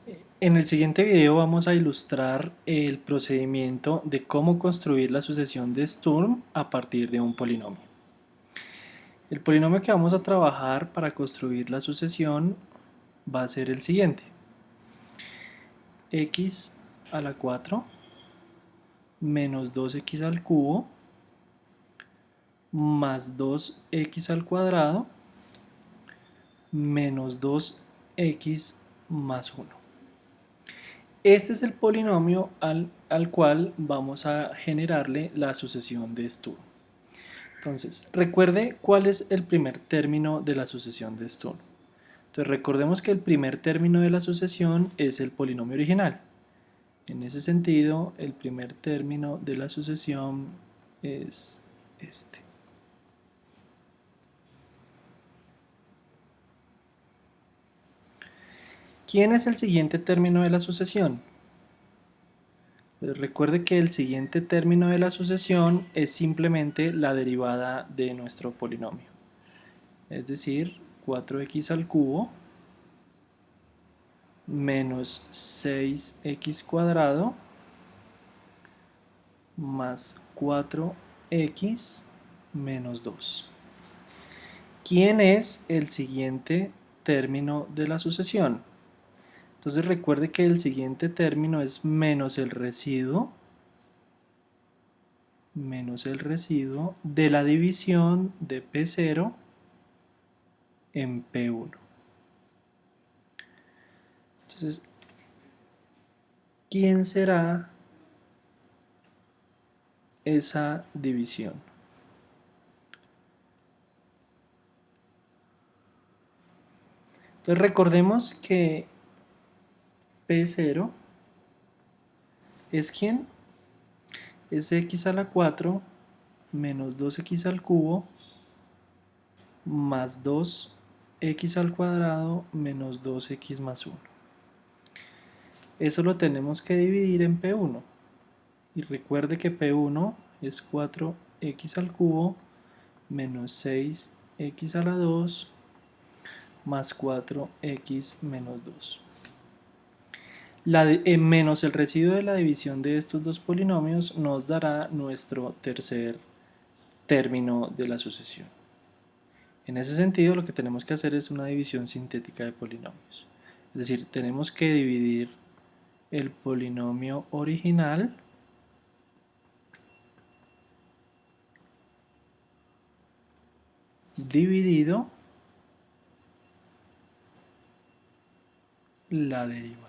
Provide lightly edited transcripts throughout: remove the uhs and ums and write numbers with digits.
En el siguiente video vamos a ilustrar el procedimiento de cómo construir la sucesión de Sturm a partir de un polinomio. El polinomio que vamos a trabajar para construir la sucesión va a ser el siguiente: x a la 4 menos 2x al cubo más 2x al cuadrado menos 2x más 1. Este es el polinomio al cual vamos a generarle la sucesión de Sturm. Entonces, recuerde cuál es el primer término de la sucesión de Sturm. Entonces, recordemos que el primer término de la sucesión es el polinomio original. En ese sentido, el primer término de la sucesión es este. ¿Quién es el siguiente término de la sucesión? Pues recuerde que el siguiente término de la sucesión es simplemente la derivada de nuestro polinomio. Es decir, 4x al cubo menos 6x cuadrado más 4x menos 2. ¿Quién es el siguiente término de la sucesión? Entonces recuerde que el siguiente término es menos el residuo de la división de P0 en P1. Entonces, ¿quién será esa división? Entonces recordemos que P0 es ¿quién? Es x a la 4 menos 2x al cubo más 2x al cuadrado menos 2x más 1. Eso lo tenemos que dividir en P1. Y recuerde que P1 es 4x al cubo menos 6x a la 2 más 4x menos 2. Menos el residuo de la división de estos dos polinomios nos dará nuestro tercer término de la sucesión. En ese sentido, lo que tenemos que hacer es una división sintética de polinomios. Es decir, tenemos que dividir el polinomio original dividido la derivada.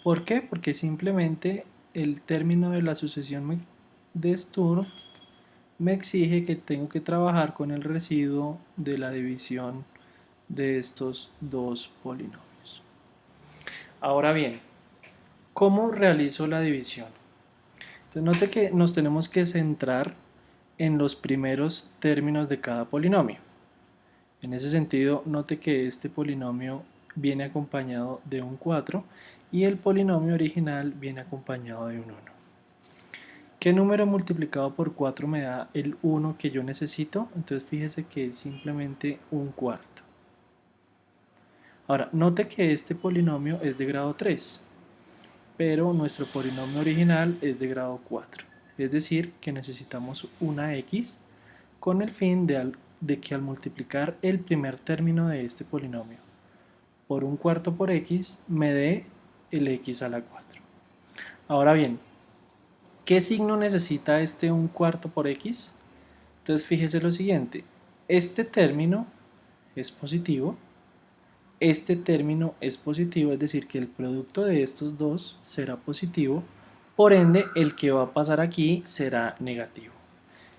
¿Por qué? Porque simplemente el término de la sucesión de Sturm me exige que tengo que trabajar con el residuo de la división de estos dos polinomios. Ahora bien, ¿cómo realizo la división? Entonces note que nos tenemos que centrar en los primeros términos de cada polinomio. En ese sentido, note que este polinomio viene acompañado de un 4 y el polinomio original viene acompañado de un 1. ¿Qué número multiplicado por 4 me da el 1 que yo necesito? Entonces fíjese que es simplemente un cuarto. Ahora, note que este polinomio es de grado 3, pero nuestro polinomio original es de grado 4. Es decir, que necesitamos una x con el fin de que al multiplicar el primer término de este polinomio por un cuarto por x me dé el x a la 4. Ahora bien, ¿qué signo necesita este un cuarto por x? Entonces fíjese lo siguiente, este término es positivo, este término es positivo, es decir que el producto de estos dos será positivo, por ende el que va a pasar aquí será negativo.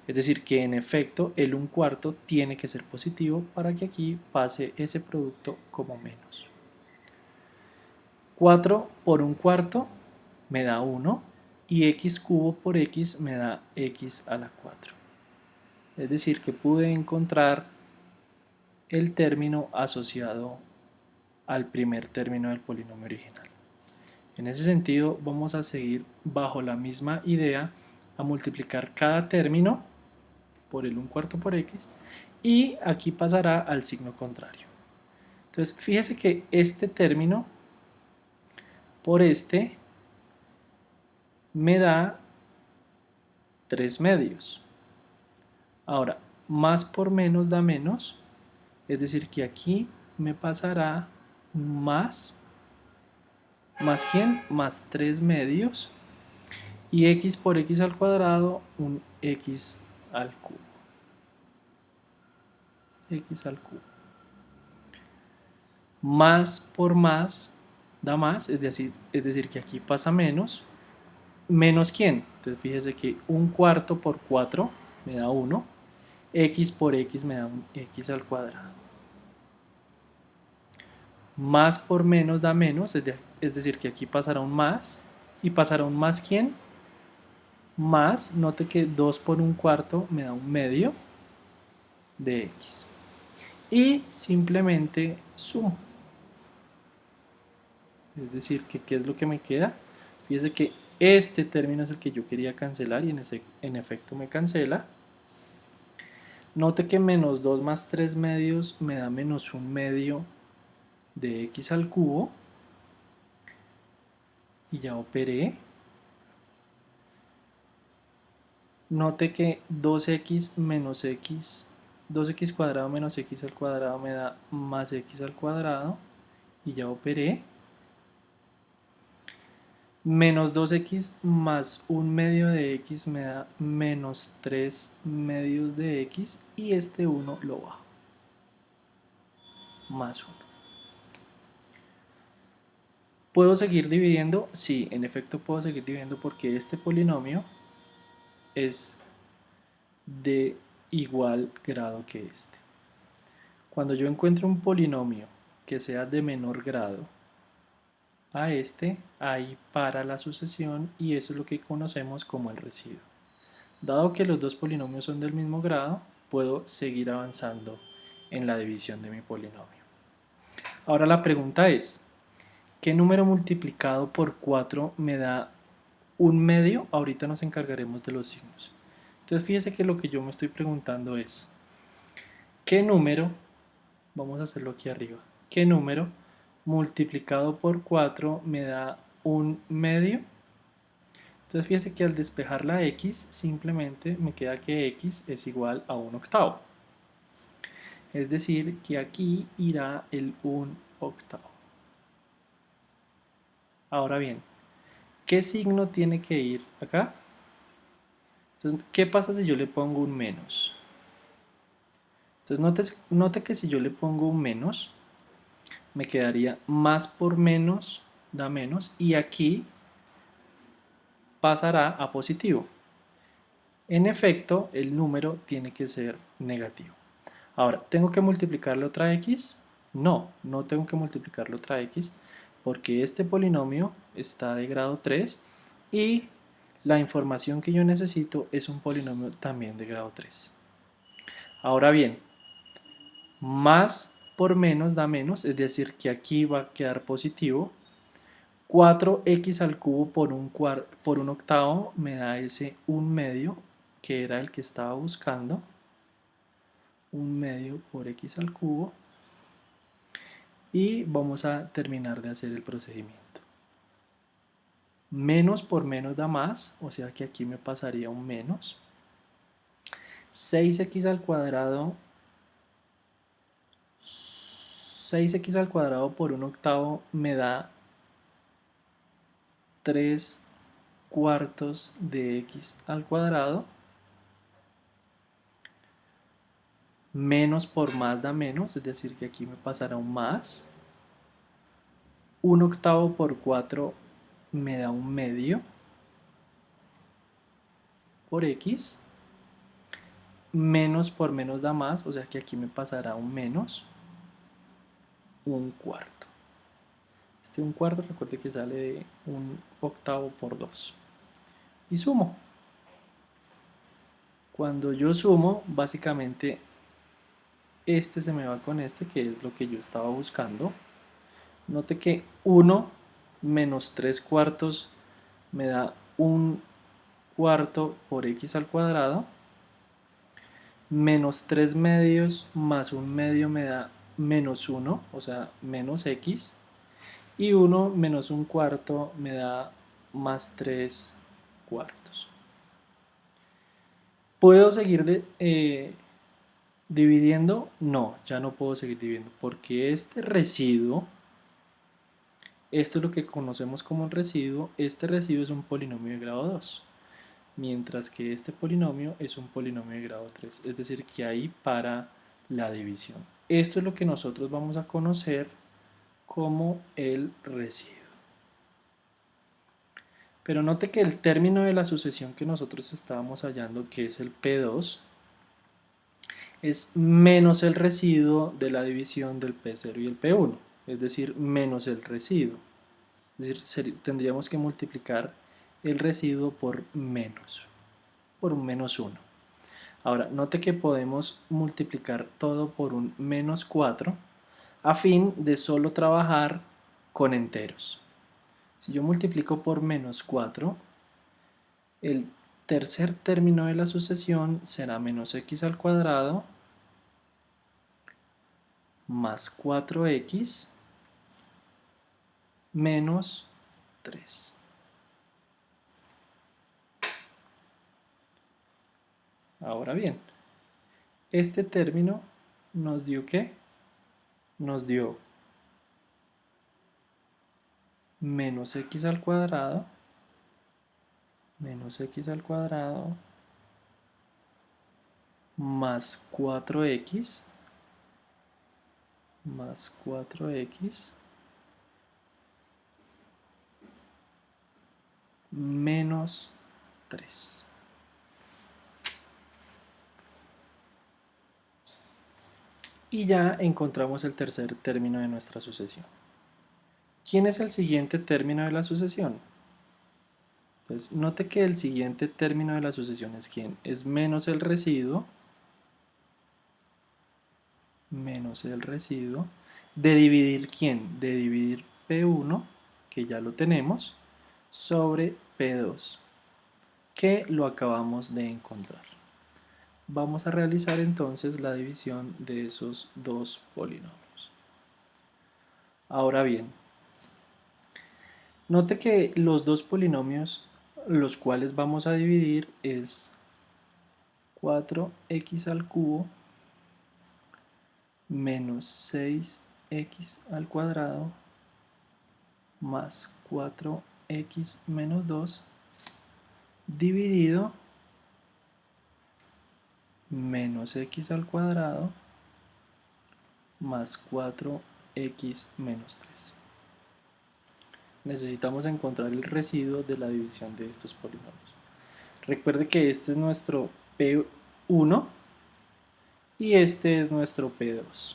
Es decir que en efecto el un cuarto tiene que ser positivo para que aquí pase ese producto como menos. 4 por un cuarto me da 1 y x cubo por x me da x a la 4. Es decir que pude encontrar el término asociado al primer término del polinomio original. En ese sentido vamos a seguir bajo la misma idea a multiplicar cada término por el un cuarto por x y aquí pasará al signo contrario. Entonces, fíjese que este término por este me da 3 medios. Ahora, más por menos da menos, es decir, que aquí me pasará más, ¿más quién? Más 3 medios, y x por x al cuadrado, un x al cubo. X al cubo. Más por más da más, es decir que aquí pasa menos. ¿Menos quién? Entonces fíjese que un cuarto por 4 me da 1. X por x me da un x al cuadrado. Más por menos da menos, es decir que aquí pasará un más. ¿Y pasará un más quién? Más, note que 2 por un cuarto me da un medio de x. Y simplemente sumo. Es decir, que ¿qué es lo que me queda? Fíjese que este término es el que yo quería cancelar y en efecto me cancela. Note que menos 2 más 3 medios me da menos un medio de x al cubo. Y ya operé. Note que 2x menos x, 2x cuadrado menos x al cuadrado me da más x al cuadrado. Y ya operé. Menos 2x más un medio de x me da menos 3 medios de x, y este 1 lo bajo. Más 1. ¿Puedo seguir dividiendo? Sí, en efecto puedo seguir dividiendo porque este polinomio es de igual grado que este. Cuando yo encuentro un polinomio que sea de menor grado a este, ahí para la sucesión, y eso es lo que conocemos como el residuo. Dado que los dos polinomios son del mismo grado, puedo seguir avanzando en la división de mi polinomio. Ahora la pregunta es, ¿qué número multiplicado por 4 me da un medio? Ahorita nos encargaremos de los signos. Entonces fíjese que lo que yo me estoy preguntando es, ¿qué número, vamos a hacerlo aquí arriba, qué número multiplicado por 4 me da un medio? Entonces fíjese que al despejar la x, simplemente me queda que x es igual a 1/8. Es decir, que aquí irá el 1/8. Ahora bien, ¿qué signo tiene que ir acá? Entonces, ¿qué pasa si yo le pongo un menos? Entonces, note que si yo le pongo un menos, me quedaría más por menos da menos, y aquí pasará a positivo. En efecto, el número tiene que ser negativo. Ahora, ¿tengo que multiplicarle otra x? No, no tengo que multiplicarle otra x, porque este polinomio está de grado 3 y la información que yo necesito es un polinomio también de grado 3. Ahora bien, más por menos da menos, es decir que aquí va a quedar positivo. 4x al cubo por un octavo me da ese 1/2, que era el que estaba buscando. 1/2 por x al cubo. Y vamos a terminar de hacer el procedimiento. Menos por menos da más, o sea que aquí me pasaría un menos. 6x al cuadrado, 6x al cuadrado por un octavo me da 3/4 de x al cuadrado. Menos por más da menos, es decir que aquí me pasará un más. 1/8 por 4 me da un medio por x. Menos por menos da más, o sea que aquí me pasará un menos. 1/4. Este 1/4 recuerde que sale de 1/8 por 2. Y sumo. Cuando yo sumo, básicamente este se me va con este, que es lo que yo estaba buscando. Note que 1 menos 3/4 me da 1/4 por x al cuadrado. Menos 3 medios más 1/2 me da menos 1, o sea, menos x, y 1 menos un cuarto me da más 3 cuartos. ¿Puedo seguir dividiendo? No, ya no puedo seguir dividiendo, porque este residuo, esto es lo que conocemos como el residuo, este residuo es un polinomio de grado 2, mientras que este polinomio es un polinomio de grado 3, es decir, que ahí para la división. Esto es lo que nosotros vamos a conocer como el residuo. Pero note que el término de la sucesión que nosotros estábamos hallando, que es el P2, es menos el residuo de la división del P0 y el P1, es decir, menos el residuo. Es decir, tendríamos que multiplicar el residuo por un menos 1. Ahora, note que podemos multiplicar todo por un menos 4 a fin de solo trabajar con enteros. Si yo multiplico por menos 4, el tercer término de la sucesión será menos x al cuadrado más 4x menos 3. Ahora bien, este término nos dio ¿qué? Nos dio menos x al cuadrado más 4x menos 3. Y ya encontramos el tercer término de nuestra sucesión. ¿Quién es el siguiente término de la sucesión? Entonces, note que el siguiente término de la sucesión es ¿quién? Es menos el residuo de dividir ¿quién? De dividir P1, que ya lo tenemos, sobre P2, que lo acabamos de encontrar. Vamos a realizar entonces la división de esos dos polinomios. Ahora bien, note que los dos polinomios los cuales vamos a dividir es 4x al cubo menos 6x al cuadrado más 4x menos 2 dividido menos x al cuadrado más 4x menos 3. Necesitamos encontrar el residuo de la división de estos polinomios. Recuerde que este es nuestro P1 y este es nuestro P2.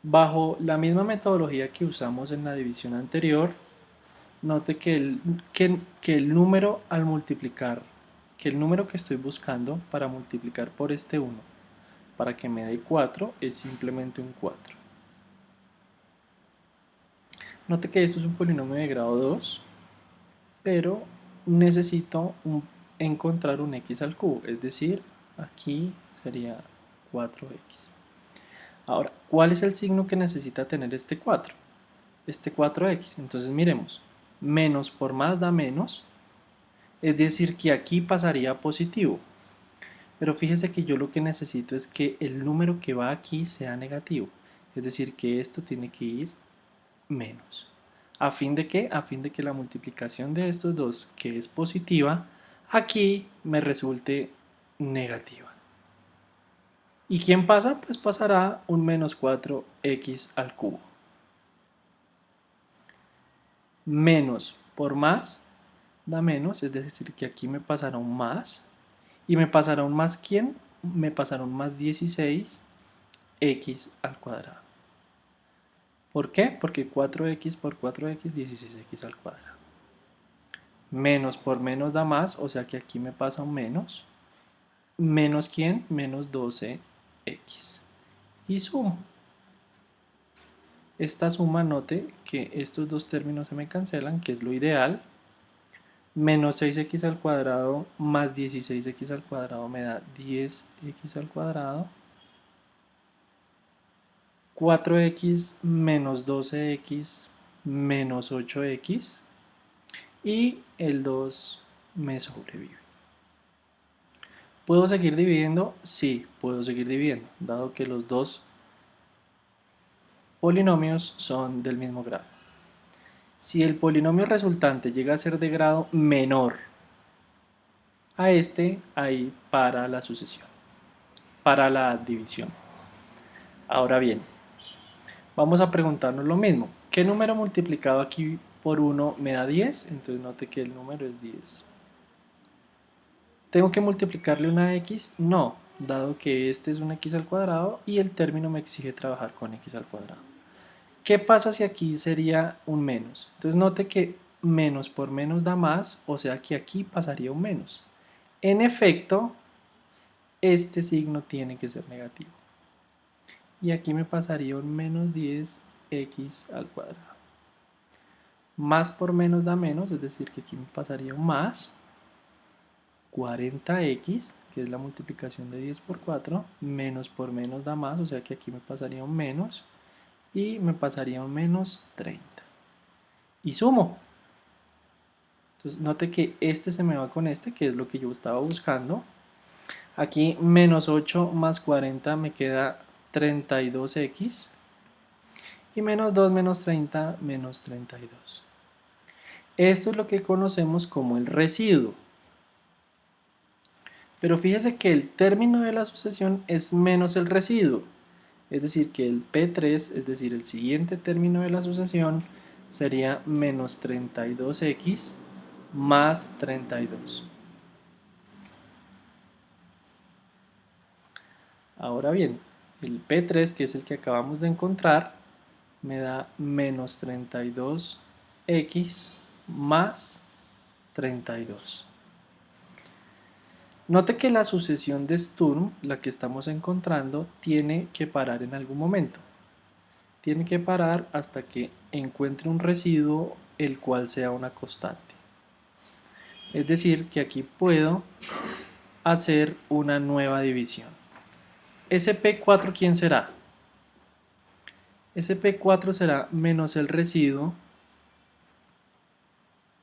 Bajo la misma metodología que usamos en la división anterior, note que el número al multiplicar, que el número que estoy buscando para multiplicar por este 1 para que me dé 4 es simplemente un 4. Note que esto es un polinomio de grado 2, pero necesito encontrar un x al cubo, es decir, aquí sería 4x. Ahora, ¿cuál es el signo que necesita tener este 4? Este 4x. Entonces miremos, menos por más da menos, es decir que aquí pasaría a positivo. Pero fíjese que yo lo que necesito es que el número que va aquí sea negativo, es decir que esto tiene que ir menos. ¿A fin de qué? A fin de que la multiplicación de estos dos, que es positiva, aquí me resulte negativa. ¿Y quién pasa? Pues pasará un menos 4x al cubo. Menos por más da menos, es decir que aquí me pasará un más. ¿Y me pasará un más quién? Me pasará un más 16x al cuadrado. ¿Por qué? Porque 4x por 4x, 16x al cuadrado. Menos por menos da más, o sea que aquí me pasa un menos. ¿Menos quién? Menos 12x. Y sumo. Esta suma, note que estos dos términos se me cancelan, que es lo ideal. Menos 6x al cuadrado más 16x al cuadrado me da 10x al cuadrado. 4x menos 12x menos 8x y el 2 me sobrevive. ¿Puedo seguir dividiendo? Sí, puedo seguir dividiendo, dado que los dos polinomios son del mismo grado. Si el polinomio resultante llega a ser de grado menor a este, ahí para la sucesión, para la división. Ahora bien, vamos a preguntarnos lo mismo. ¿Qué número multiplicado aquí por 1 me da 10? Entonces note que el número es 10. ¿Tengo que multiplicarle una x? No, dado que este es un x al cuadrado y el término me exige trabajar con x al cuadrado. ¿Qué pasa si aquí sería un menos? Entonces note que menos por menos da más, o sea que aquí pasaría un menos. En efecto, este signo tiene que ser negativo. Y aquí me pasaría un menos 10x al cuadrado. Más por menos da menos, es decir que aquí me pasaría un más 40x, que es la multiplicación de 10 por 4, menos por menos da más, o sea que aquí me pasaría un menos, y me pasaría un menos 30. Y sumo. Entonces note que este se me va con este, que es lo que yo estaba buscando. Aquí menos 8 más 40 me queda 32x. Y menos 2 menos 30 menos 32. Esto es lo que conocemos como el residuo. Pero fíjese que el término de la sucesión es menos el residuo. Es decir, que el P3, es decir, el siguiente término de la sucesión, sería menos 32x más 32. Ahora bien, el P3, que es el que acabamos de encontrar, me da menos 32x más 32. Note que la sucesión de Sturm, la que estamos encontrando, tiene que parar en algún momento. Tiene que parar hasta que encuentre un residuo el cual sea una constante. Es decir, que aquí puedo hacer una nueva división. ¿Ese P4 quién será? Ese P4 será menos el residuo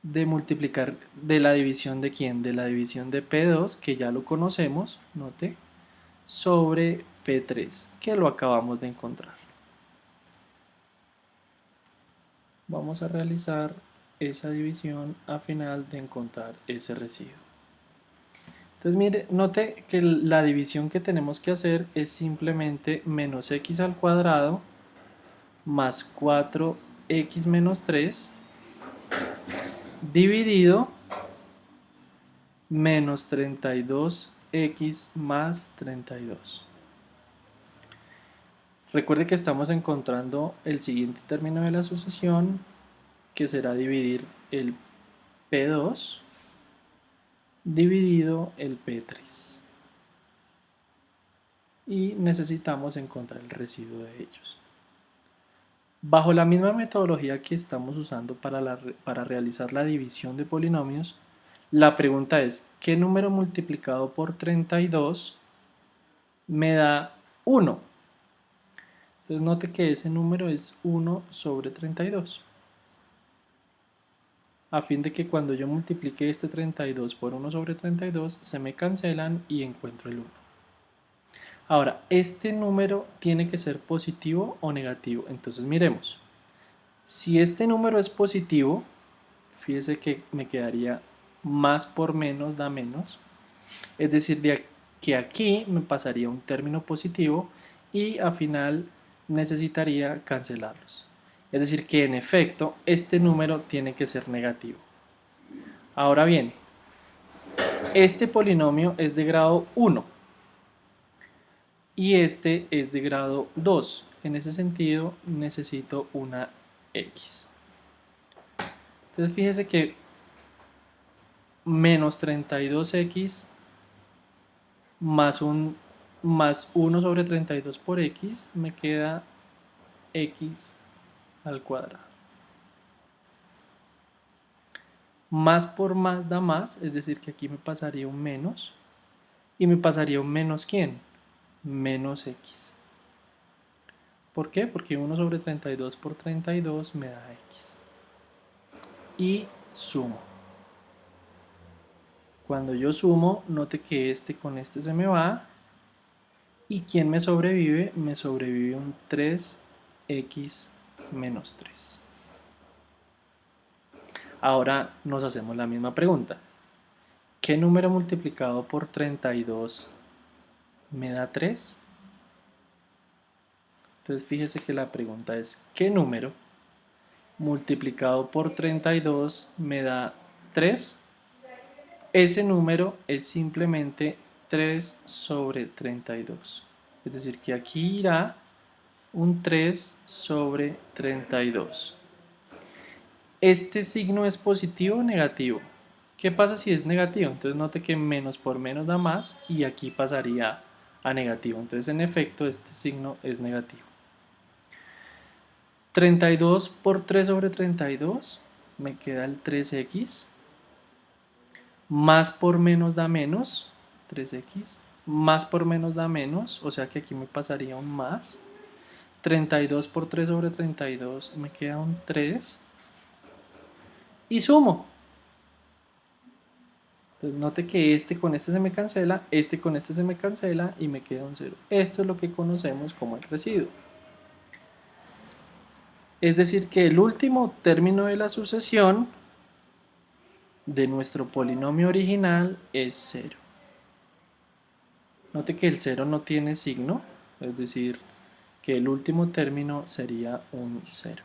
de multiplicar de la división de quién, de la división de P2, que ya lo conocemos, note, sobre P3, que lo acabamos de encontrar. Vamos a realizar esa división a final de encontrar ese residuo. Entonces mire, note que la división que tenemos que hacer es simplemente menos x al cuadrado más 4x menos 3 dividido menos 32x más 32. Recuerde que estamos encontrando el siguiente término de la sucesión, que será dividir el P2 dividido el P3. Y necesitamos encontrar el residuo de ellos. Bajo la misma metodología que estamos usando para realizar la división de polinomios, la pregunta es, ¿qué número multiplicado por 32 me da 1? Entonces note que ese número es 1 sobre 32. A fin de que cuando yo multiplique este 32 por 1 sobre 32, se me cancelan y encuentro el 1. Ahora, este número tiene que ser positivo o negativo. Entonces miremos. Si este número es positivo, fíjese que me quedaría más por menos da menos. Es decir, que aquí me pasaría un término positivo y al final necesitaría cancelarlos. Es decir, que en efecto este número tiene que ser negativo. Ahora bien, este polinomio es de grado 1 y este es de grado 2. En ese sentido necesito una x. Entonces fíjese que menos 32x más 1 sobre 32 por x me queda x al cuadrado. Más por más da más, es decir que aquí me pasaría un menos. ¿Y me pasaría un menos quién? Menos x. ¿Por qué? Porque 1 sobre 32 por 32 me da x. Y sumo. Cuando yo sumo, note que este con este se me va. ¿Y quién me sobrevive? Me sobrevive un 3x menos 3. Ahora nos hacemos la misma pregunta. ¿Qué número multiplicado por 32 me da 3? Entonces fíjese que la pregunta es ¿qué número multiplicado por 32 me da 3? Ese número es simplemente 3 sobre 32. Es decir, que aquí irá un 3 sobre 32. ¿Este signo es positivo o negativo? ¿Qué pasa si es negativo? Entonces note que menos por menos da más y aquí pasaría a negativo. Entonces en efecto este signo es negativo. 32 por 3 sobre 32 me queda el 3x. Más por menos da menos, 3x. Más por menos da menos, o sea que aquí me pasaría un más. 32 por 3 sobre 32 me queda un 3. Y sumo. Entonces note que este con este se me cancela, este con este se me cancela y me queda un 0. Esto es lo que conocemos como el residuo. Es decir que el último término de la sucesión de nuestro polinomio original es 0. Note que el 0 no tiene signo, es decir, que el último término sería un 0.